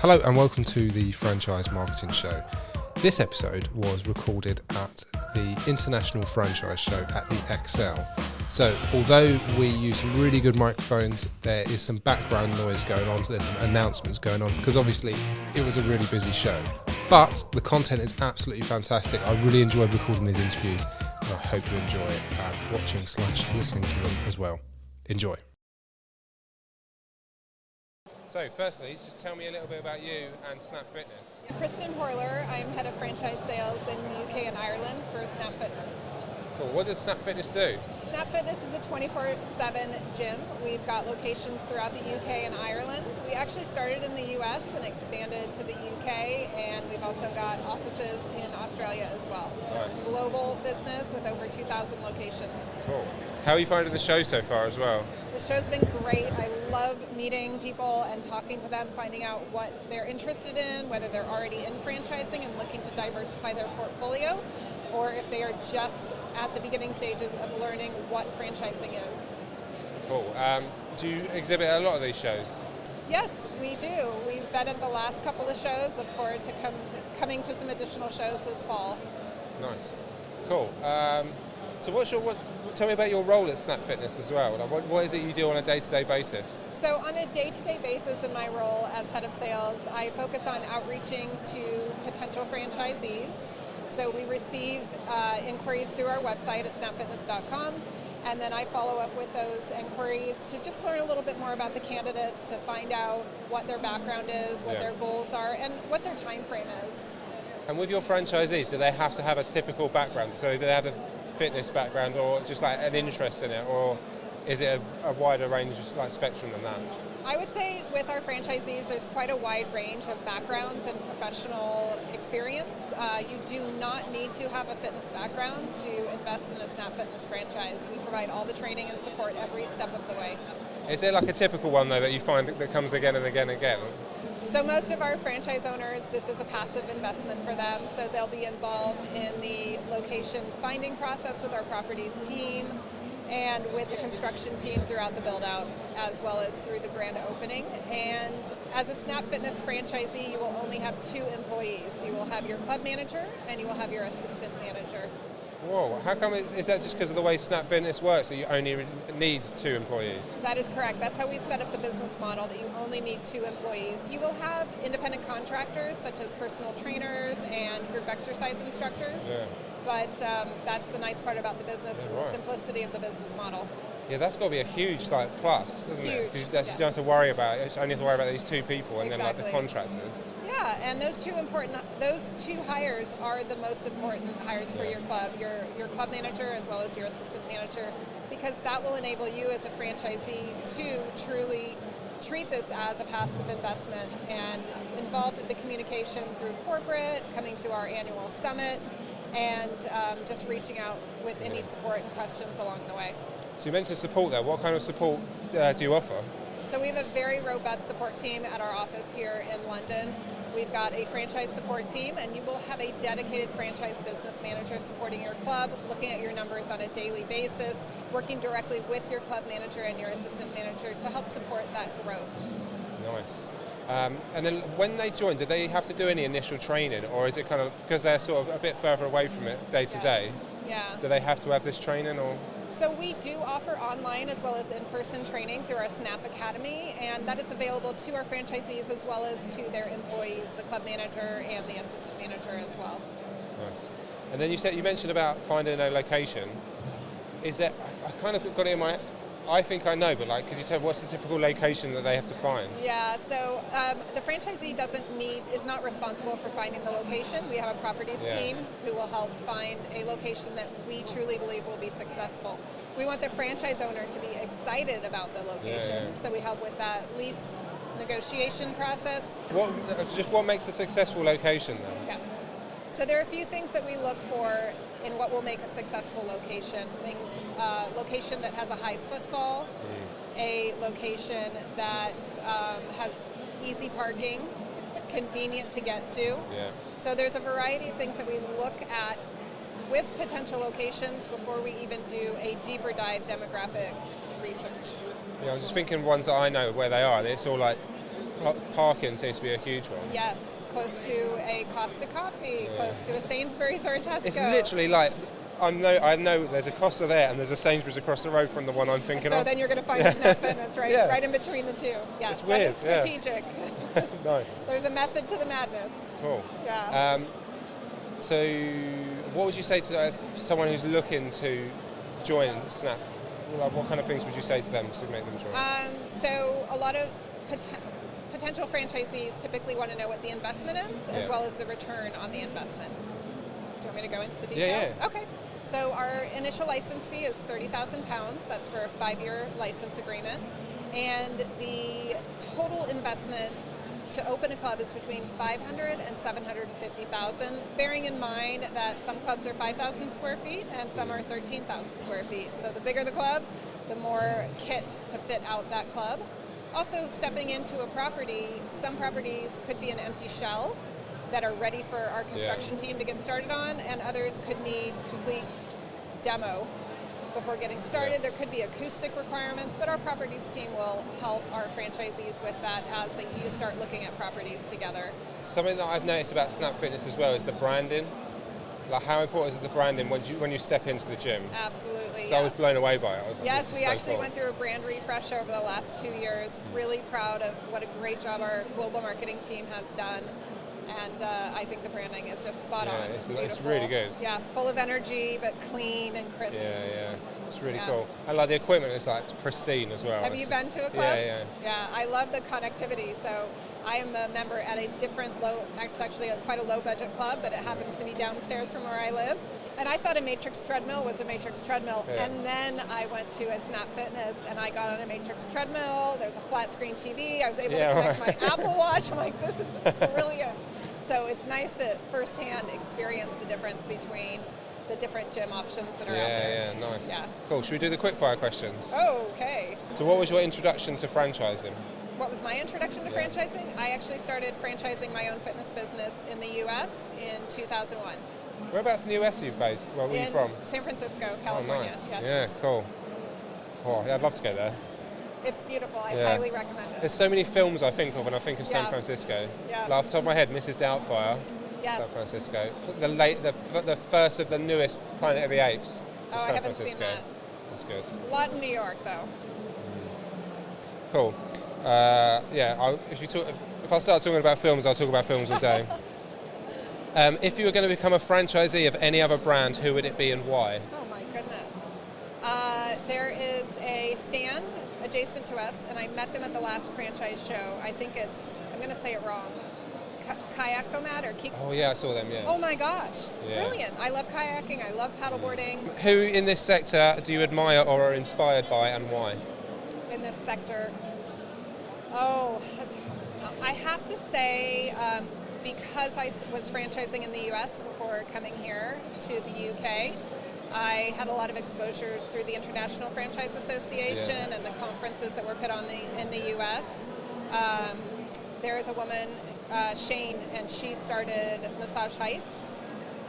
Hello and welcome to the Franchise Marketing Show. This episode was recorded at the International Franchise Show at the Excel. So although we use some really good microphones, there is some background noise going on, so there's some announcements going on because obviously it was a really busy show. But the content is absolutely fantastic. I really enjoyed recording these interviews and I hope you enjoy watching/listening to them as well. Enjoy. So firstly, just tell me a little bit about you and Snap Fitness. Kristen Horler, I'm head of franchise sales in the UK and Ireland for Snap Fitness. Cool. What does Snap Fitness do? Snap Fitness is a 24/7 gym. We've got locations throughout the UK and Ireland. We actually started in the US and expanded to the UK, and we've also got offices in Australia as well. So Nice. Global business with over 2,000 locations. Cool. How are you finding the show so far as well? The show's been great. I love meeting people and talking to them, finding out what they're interested in, whether they're already in franchising and looking to diversify their portfolio, or if they are just at the beginning stages of learning what franchising is. Cool. Do you exhibit at a lot of these shows? Yes, we do. We've been at the last couple of shows. Look forward to coming to some additional shows this fall. Nice. Cool. So tell me about your role at Snap Fitness as well. Like what is it you do on a day-to-day basis? So on a day-to-day basis in my role as head of sales, I focus on outreaching to potential franchisees. So we receive inquiries through our website at snapfitness.com, and then I follow up with those inquiries to just learn a little bit more about the candidates, to find out what their background is, what their goals are, and what their time frame is. And with your franchisees, do they have to have a typical background? So do they have a fitness background or just like an interest in it, or is it a wider range of like spectrum than that? I would say with our franchisees, there's quite a wide range of backgrounds and professional experience. You do not need to have a fitness background to invest in a Snap Fitness franchise. We provide all the training and support every step of the way. Is there like a typical one though that you find that comes again and again and again? So most of our franchise owners, this is a passive investment for them, so they'll be involved in the location finding process with our properties team and with the construction team throughout the build-out, as well as through the grand opening. And as a Snap Fitness franchisee, you will only have 2 employees. You will have your club manager and you will have your assistant manager. Whoa, how come is that just because of the way Snap Fitness works that you only need 2 employees? That is correct. That's how we've set up the business model, that you only need 2 employees. You will have independent contractors such as personal trainers and group exercise instructors, but that's the nice part about the business and the simplicity of the business model. Yeah, that's got to be a huge plus, isn't it? Huge, Because you don't have to worry about it. You only have to worry about these 2 people and then like the Exactly. contractors. Yeah, and those two hires are the most important hires for your club, your club manager as well as your assistant manager, because that will enable you as a franchisee to truly treat this as a passive investment and involved in the communication through corporate, coming to our annual summit, and just reaching out with any support and questions along the way. So you mentioned support there. What kind of support do you offer? So we have a very robust support team at our office here in London. We've got a franchise support team, and you will have a dedicated franchise business manager supporting your club, looking at your numbers on a daily basis, working directly with your club manager and your assistant manager to help support that growth. Nice. And then when they join, do they have to do any initial training, or is it kind of, because they're sort of a bit further away from it day to day, do they have to have this training? Or? So we do offer online as well as in-person training through our Snap Academy, and that is available to our franchisees as well as to their employees, the club manager and the assistant manager as well. Nice. And then you mentioned about finding a location. Is that, I kind of got it in my, I think I know, but like, could you tell what's the typical location that they have to find? Yeah, so the franchisee is not responsible for finding the location. We have a properties team who will help find a location that we truly believe will be successful. We want the franchise owner to be excited about the location, so we help with that lease negotiation process. What makes a successful location then? Yes. So there are a few things that we look for in what will make a successful location. Location that has a high footfall, a location that has easy parking, convenient to get to. So there's a variety of things that we look at with potential locations before we even do a deeper dive demographic research. Yeah, I'm just thinking ones that I know where they are. It's all like parking seems to be a huge one. Yes, close to a Costa Coffee, close to a Sainsbury's or a Tesco. It's literally like, I know there's a Costa there and there's a Sainsbury's across the road from the one I'm thinking of. So then you're going to find a Snap Fitness right in between the two. Yes, it's weird, that is strategic. Nice. There's a method to the madness. Cool. Yeah. So what would you say to someone who's looking to join Snap? Like, what kind of things would you say to them to make them join? So a lot of potential franchisees typically want to know what the investment is, as well as the return on the investment. Do you want me to go into the detail? Yeah. Okay. So our initial license fee is £30,000. That's for a 5-year license agreement. And the total investment to open a club is between $500,000 and $750,000, bearing in mind that some clubs are 5,000 square feet and some are 13,000 square feet. So the bigger the club, the more kit to fit out that club. Also, stepping into a property, some properties could be an empty shell that are ready for our construction team to get started on, and others could need complete demo before getting started. There could be acoustic requirements, but our properties team will help our franchisees with that as you start looking at properties together. Something that I've noticed about Snap Fitness as well is the branding. Like, how important is the branding when you step into the gym? Absolutely. So I was blown away by it. I was like, yes, we actually cool. went through a brand refresh over the last 2 years. Really proud of what a great job our global marketing team has done. And I think the branding is just spot on. It's beautiful. It's really good. Yeah, full of energy, but clean and crisp. Yeah. It's really cool. And like the equipment is like pristine as well. Have you been to a club? Yeah, I love the connectivity. So I am a member at a different it's actually quite a low budget club, but it happens to be downstairs from where I live. And I thought a Matrix treadmill was a Matrix treadmill. Yeah. And then I went to a Snap Fitness and I got on a Matrix treadmill. There's a flat screen TV. I was able to connect my Apple Watch. I'm like, this is brilliant. So it's nice to firsthand experience the difference between the different gym options that are out there. Yeah, nice. Yeah. Cool. Should we do the quickfire questions? Oh, okay. So what was your introduction to franchising? What was my introduction to franchising? I actually started franchising my own fitness business in the U.S. in 2001. Whereabouts in the U.S. are you based? Where were you from? San Francisco, California. Oh, nice. Yes. Yeah, cool. Oh, yeah, I'd love to go there. It's beautiful. I highly recommend it. There's so many films I think of when I think of San Francisco. Yeah. Like off the top of my head, Mrs. Doubtfire. Yes. San Francisco. The first of the newest Planet of the Apes. Oh, San I haven't Francisco. seen that. That's good. A lot in New York, though. Cool. If I start talking about films, I'll talk about films all day. If you were going to become a franchisee of any other brand, who would it be and why? Oh my goodness. There is a stand adjacent to us, and I met them at the last franchise show. I think I'm going to say it wrong. Kayakomat or Kik. Oh yeah, I saw them. Yeah. Oh my gosh, brilliant! I love kayaking. I love paddleboarding. Who in this sector do you admire or are inspired by, and why? In this sector, I have to say, because I was franchising in the U.S. before coming here to the U.K., I had a lot of exposure through the International Franchise Association and the conferences that were put on in the U.S. There is a woman, Shane, and she started Massage Heights,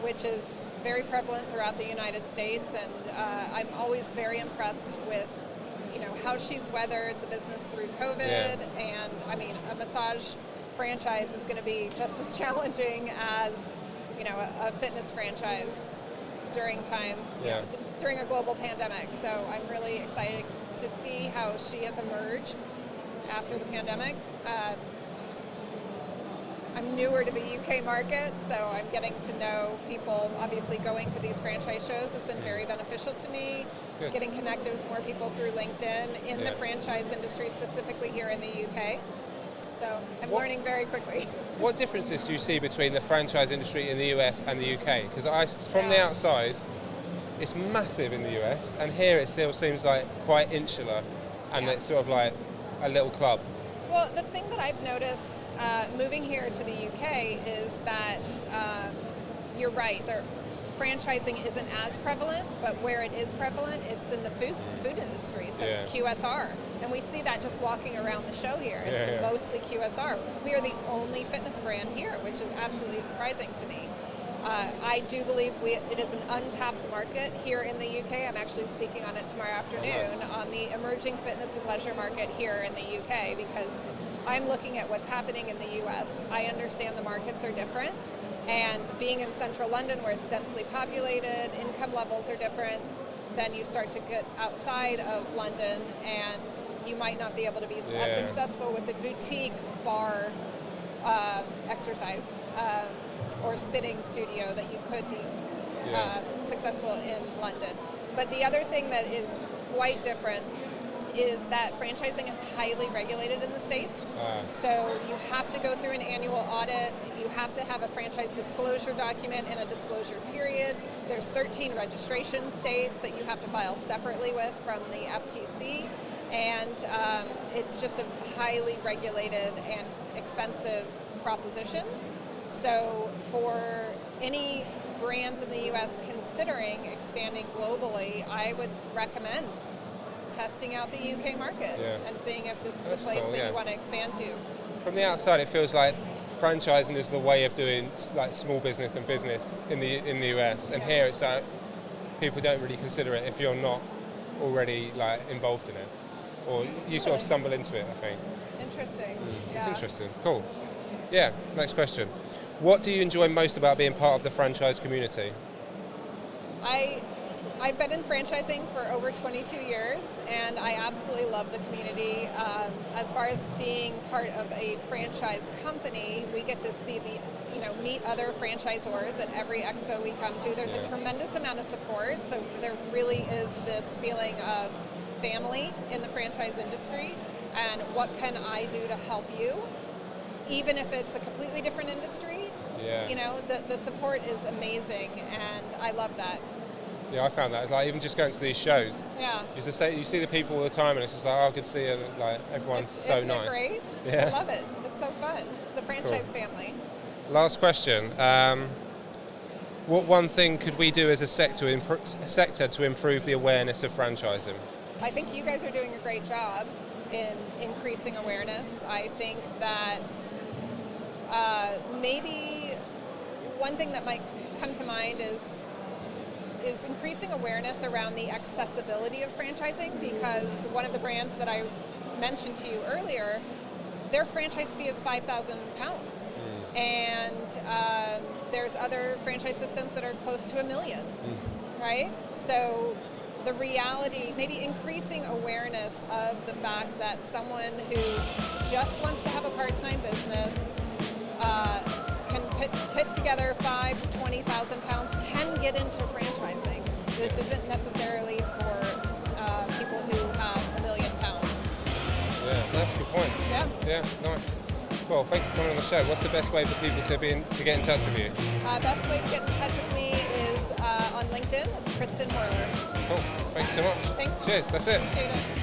which is very prevalent throughout the United States, and I'm always very impressed with how she's weathered the business through COVID, and I mean, a massage franchise is going to be just as challenging as a fitness franchise during times, during a global pandemic. So I'm really excited to see how she has emerged after the pandemic. I'm newer to the UK market, so I'm getting to know people. Obviously, going to these franchise shows has been very beneficial to me. Good. Getting connected with more people through LinkedIn in the franchise industry, specifically here in the UK. So I'm learning very quickly. What differences do you see between the franchise industry in the US and the UK? Because from the outside, it's massive in the US, and here it still seems like quite insular, and it's sort of like a little club. Well, the thing that I've noticed moving here to the UK is that you're right. Franchising isn't as prevalent, but where it is prevalent, it's in the food industry, so QSR. And we see that just walking around the show here. It's mostly QSR. We are the only fitness brand here, which is absolutely surprising to me. I do believe it is an untapped market here in the UK. I'm actually speaking on it tomorrow afternoon on the emerging fitness and leisure market here in the UK, because I'm looking at what's happening in the US. I understand the markets are different, and being in central London where it's densely populated, income levels are different. Then you start to get outside of London and you might not be able to be as successful with the boutique bar exercise or spinning studio that you could be successful in London. But the other thing that is quite different is that franchising is highly regulated in the States. So you have to go through an annual audit. You have to have a franchise disclosure document and a disclosure period. There's 13 registration states that you have to file separately with from the FTC. And it's just a highly regulated and expensive proposition. So for any brands in the U.S. considering expanding globally, I would recommend testing out the UK market and seeing if this is a place that you want to expand to. From the outside, it feels like franchising is the way of doing like small business and business in the US, and here it's like people don't really consider it if you're not already like involved in it, or you sort of stumble into it. I think. Interesting. It's interesting. Cool. Yeah. Next question. What do you enjoy most about being part of the franchise community? I've been in franchising for over 22 years, and I absolutely love the community. As far as being part of a franchise company, we get to see meet other franchisors at every expo we come to. There's a tremendous amount of support, so there really is this feeling of family in the franchise industry, and what can I do to help you? Even if it's a completely different industry, the support is amazing, and I love that. Yeah, I found that. It's like even just going to these shows. Yeah. You see the people all the time, and it's just like, oh, good to see you. Like everyone's so nice. Isn't it great? Yeah. I love it. It's so fun. It's the franchise family. Last question. What one thing could we do as a sector to improve the awareness of franchising? I think you guys are doing a great job in increasing awareness. I think that maybe one thing that might come to mind is increasing awareness around the accessibility of franchising, because one of the brands that I mentioned to you earlier, their franchise fee is £5,000, and there's other franchise systems that are close to $1 million, right? So the reality, maybe increasing awareness of the fact that someone who just wants to have a part-time business can put together £5,000 to £20,000 can get into franchising. This isn't necessarily for people who have £1 million. Yeah, that's a good point. Yeah, nice. Well, thank you for coming on the show. What's the best way for people to get in touch with you? Best way to get in touch with me is on LinkedIn, Kristen Horler. Cool. Thanks so much. Thanks. Cheers. That's it. Appreciate it.